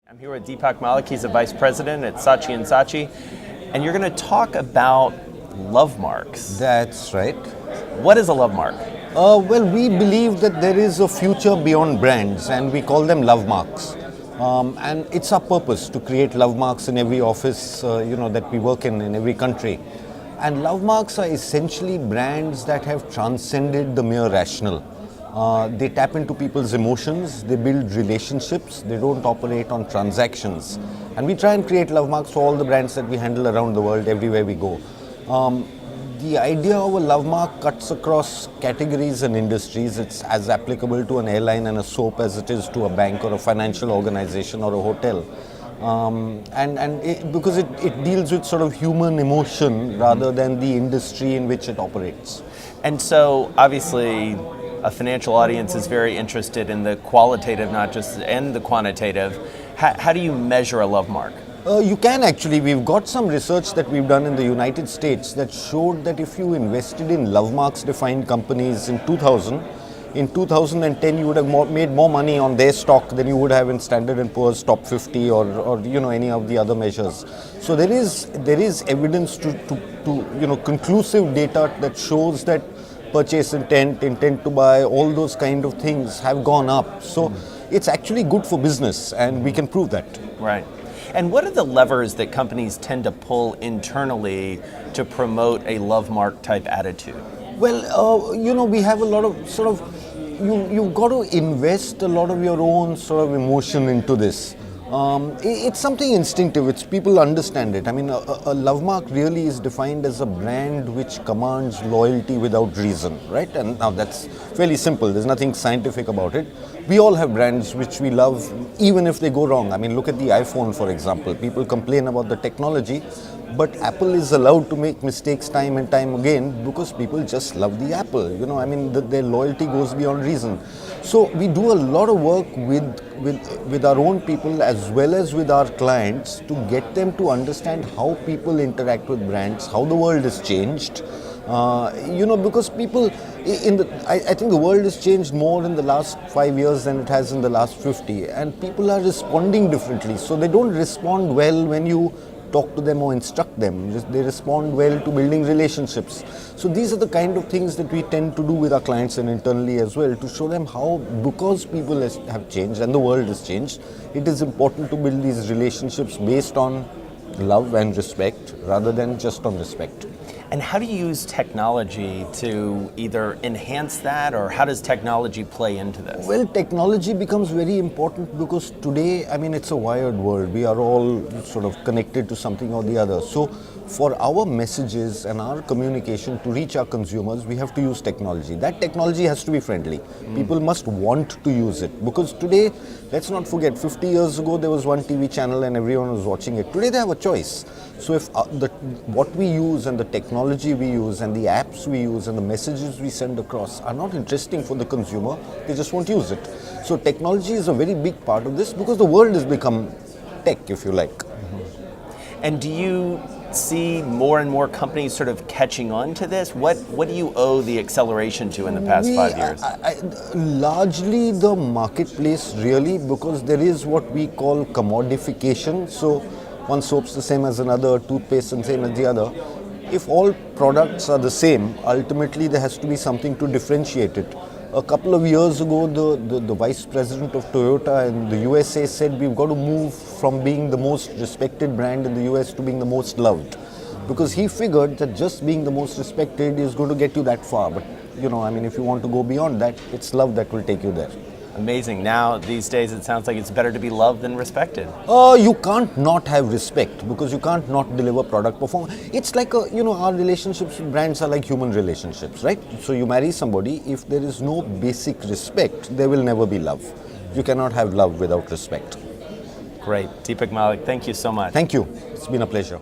I'm here with Deepak Mallik. He's a vice president at Saatchi and Saatchi, and you're going to talk about Lovemarks. That's right. What is a Lovemark? Well, we believe that there is a future beyond brands, and we call them Lovemarks. And it's our purpose to create Lovemarks in every office, that we work in every country. And Lovemarks are essentially brands that have transcended the mere rational. They tap into people's emotions, they build relationships, they don't operate on transactions. And we try and create Lovemarks for all the brands that we handle around the world, everywhere we go. The idea of a Lovemark cuts across categories and industries. It's as applicable to an airline and a soap as it is to a bank or a financial organization or a hotel. Because it deals with sort of human emotion rather than the industry in which it operates. And so, obviously, a financial audience is very interested in the qualitative, not just and the quantitative. How do you measure a Lovemark? You can actually. We've got some research that we've done in the United States that showed that if you invested in Lovemarks defined companies in 2010 you would have made more money on their stock than you would have in Standard & Poor's top 50 or any of the other measures. So there is evidence to conclusive data that shows that purchase intent to buy, all those kind of things have gone up. So it's actually good for business, and we can prove that. Right. And what are the levers that companies tend to pull internally to promote a Lovemark type attitude? Well, we have a lot of sort of, you've got to invest a lot of your own sort of emotion into this. It's something instinctive. It's people understand it. I mean, a Lovemark really is defined as a brand which commands loyalty without reason, right? And now that's fairly simple. There's nothing scientific about it. We all have brands which we love, even if they go wrong. I mean, look at the iPhone, for example. People complain about the technology, but Apple is allowed to make mistakes time and time again because people just love the Apple. Their loyalty goes beyond reason. So we do a lot of work with our own people as well as with our clients to get them to understand how people interact with brands, how the world has changed. Because people, I think the world has changed more in the last 5 years than it has in the last 50, and people are responding differently. So they don't respond well when you talk to them or instruct them. They respond well to building relationships. So these are the kind of things that we tend to do with our clients and internally as well, to show them how, because people have changed and the world has changed, it is important to build these relationships based on love and respect rather than just on respect. And how do you use technology to either enhance that, or how does technology play into this? Well, technology becomes very important because today, it's a wired world. We are all sort of connected to something or the other. So for our messages and our communication to reach our consumers, we have to use technology. That technology has to be friendly. People must want to use it, because today, let's not forget, 50 years ago there was one TV channel and everyone was watching it. Today they have a choice. So if what we use and the technology we use and the apps we use and the messages we send across are not interesting for the consumer, they just won't use it. So technology is a very big part of this because the world has become tech, if you like. And do you see more and more companies sort of catching on to this? What do you owe the acceleration to in the past 5 years? Largely the marketplace, really, because there is what we call commodification. So one soap's the same as another, toothpaste the same as the other. If all products are the same, ultimately there has to be something to differentiate it. A couple of years ago, the vice president of Toyota in the USA said we've got to move from being the most respected brand in the US to being the most loved. Because he figured that just being the most respected is going to get you that far. But, if you want to go beyond that, it's love that will take you there. Amazing. Now, these days, it sounds like it's better to be loved than respected. You can't not have respect, because you can't not deliver product performance. It's like, our relationships with brands are like human relationships, right? So you marry somebody, if there is no basic respect, there will never be love. You cannot have love without respect. Great. Deepak Mallik, thank you so much. Thank you. It's been a pleasure.